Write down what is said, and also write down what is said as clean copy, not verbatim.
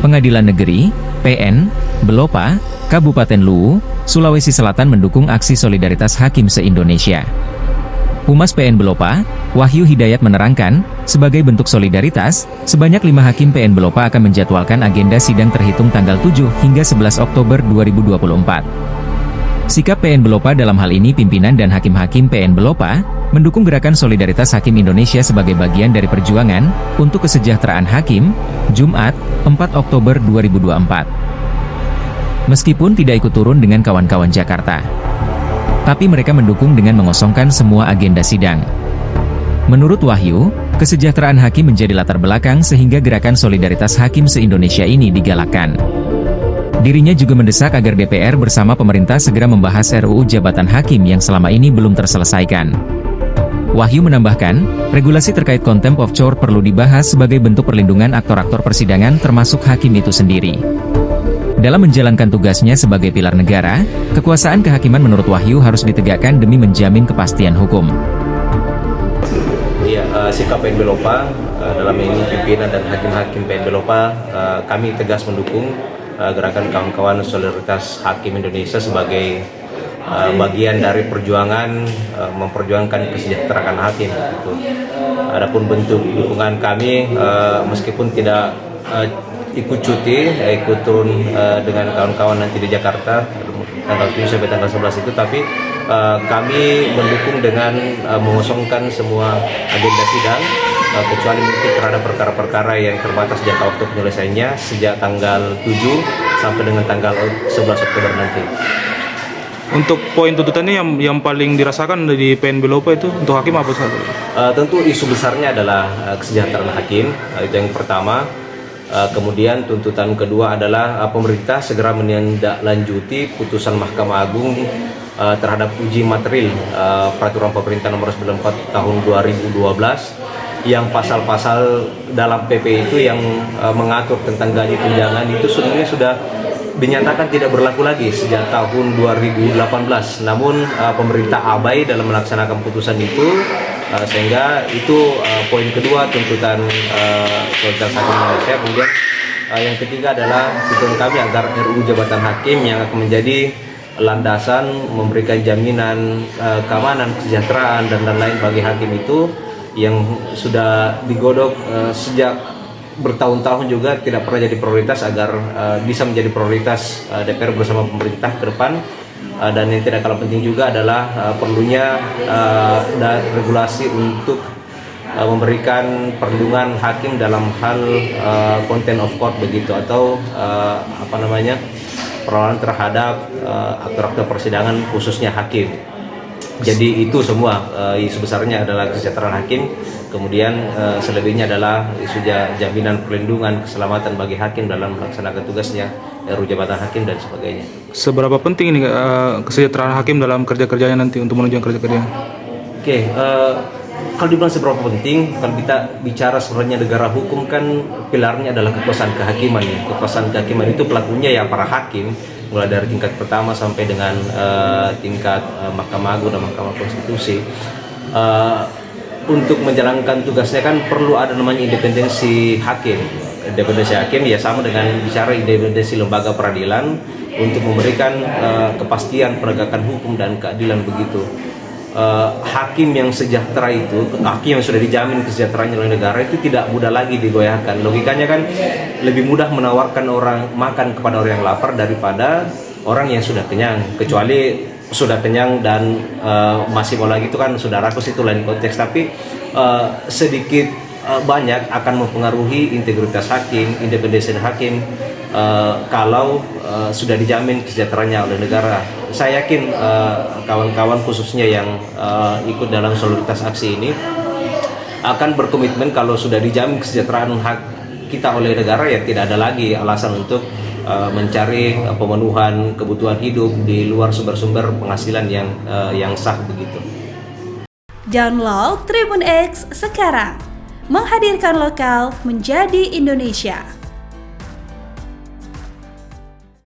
Pengadilan Negeri, PN, Belopa, Kabupaten Luwu, Sulawesi Selatan mendukung aksi solidaritas hakim se-Indonesia. Humas PN Belopa, Wahyu Hidayat menerangkan, sebagai bentuk solidaritas, sebanyak 5 hakim PN Belopa akan menjadwalkan agenda sidang terhitung tanggal 7 hingga 11 Oktober 2024. Sikap PN Belopa dalam hal ini pimpinan dan hakim-hakim PN Belopa, mendukung gerakan solidaritas hakim Indonesia sebagai bagian dari perjuangan untuk kesejahteraan hakim, Jumat, 4 Oktober 2024. Meskipun tidak ikut turun dengan kawan-kawan Jakarta, tapi mereka mendukung dengan mengosongkan semua agenda sidang. Menurut Wahyu, kesejahteraan hakim menjadi latar belakang sehingga gerakan solidaritas hakim se-Indonesia ini digalakkan. Dirinya juga mendesak agar DPR bersama pemerintah segera membahas RUU jabatan hakim yang selama ini belum terselesaikan. Wahyu menambahkan, regulasi terkait contempt of court perlu dibahas sebagai bentuk perlindungan aktor-aktor persidangan termasuk hakim itu sendiri. Dalam menjalankan tugasnya sebagai pilar negara, kekuasaan kehakiman menurut Wahyu harus ditegakkan demi menjamin kepastian hukum. Iya, sikap PN Belopa, dalam ini pimpinan dan hakim-hakim PN Belopa, kami tegas mendukung gerakan kawan-kawan solidaritas hakim Indonesia sebagai bagian dari perjuangan memperjuangkan kesejahteraan hakim. Gitu. Adapun bentuk dukungan kami, meskipun tidak ikut cuti, ikut turun dengan kawan-kawan nanti di Jakarta tanggal 7 sampai tanggal 11 itu, tapi kami mendukung dengan mengosongkan semua agenda sidang, kecuali mungkin terhadap perkara-perkara yang terbatas jangka waktu penyelesaiannya sejak tanggal 7 sampai dengan tanggal 11 Oktober nanti. Untuk poin tuntutannya yang paling dirasakan di PN Belopa itu untuk hakim apa saja? Tentu isu besarnya adalah kesejahteraan hakim, itu yang pertama. Kemudian tuntutan kedua adalah pemerintah segera menindaklanjuti putusan Mahkamah Agung terhadap uji material Peraturan Pemerintah Nomor 94 Tahun 2012 yang pasal-pasal dalam PP itu yang mengatur tentang gaji tunjangan itu sebenarnya sudah dinyatakan tidak berlaku lagi sejak tahun 2018. Namun pemerintah abai dalam melaksanakan putusan itu, sehingga itu poin kedua tuntutan solidaritas hakim Indonesia. Kemudian yang ketiga adalah tuntutan kami agar RUU jabatan hakim yang akan menjadi landasan memberikan jaminan keamanan, kesejahteraan dan lain-lain bagi hakim itu yang sudah digodok sejak bertahun-tahun juga tidak pernah jadi prioritas, agar bisa menjadi prioritas DPR bersama pemerintah ke depan. Dan yang tidak kalah penting juga adalah perlunya regulasi untuk memberikan perlindungan hakim dalam hal contempt of court begitu, atau perlawanan terhadap aktor-aktor persidangan khususnya hakim. Jadi itu semua isu besarnya adalah kesejahteraan hakim, kemudian selebihnya adalah isu jaminan perlindungan keselamatan bagi hakim dalam melaksanakan tugasnya, RUU jabatan hakim dan sebagainya. Seberapa penting ini kesejahteraan hakim dalam kerja-kerjanya nanti untuk menunjang kerja-kerjanya? Oke, kalau dibilang seberapa penting, kalau kita bicara sebenarnya negara hukum kan pilarnya adalah kekuasaan kehakiman. Kekuasaan kehakiman itu pelakunya ya para hakim, mulai dari tingkat pertama sampai dengan tingkat Mahkamah Agung dan Mahkamah Konstitusi. Untuk menjalankan tugasnya kan perlu ada namanya independensi hakim. Independensi hakim ya sama dengan bicara independensi lembaga peradilan untuk memberikan kepastian penegakan hukum dan keadilan begitu. Hakim yang sejahtera itu, hakim yang sudah dijamin kesejahteraannya oleh negara itu tidak mudah lagi digoyahkan. Logikanya kan lebih mudah menawarkan orang makan kepada orang yang lapar daripada orang yang sudah kenyang, kecuali sudah kenyang dan masih mau lagi itu kan sudah rakus, itu lain konteks. Tapi sedikit banyak akan mempengaruhi integritas hakim, independensi hakim kalau sudah dijamin kesejahteraannya oleh negara. Saya yakin kawan-kawan khususnya yang ikut dalam solidaritas aksi ini akan berkomitmen kalau sudah dijamin kesejahteraan hak kita oleh negara, ya tidak ada lagi alasan untuk mencari pemenuhan kebutuhan hidup di luar sumber-sumber penghasilan yang sah begitu. Download Tribun X sekarang, menghadirkan lokal menjadi Indonesia.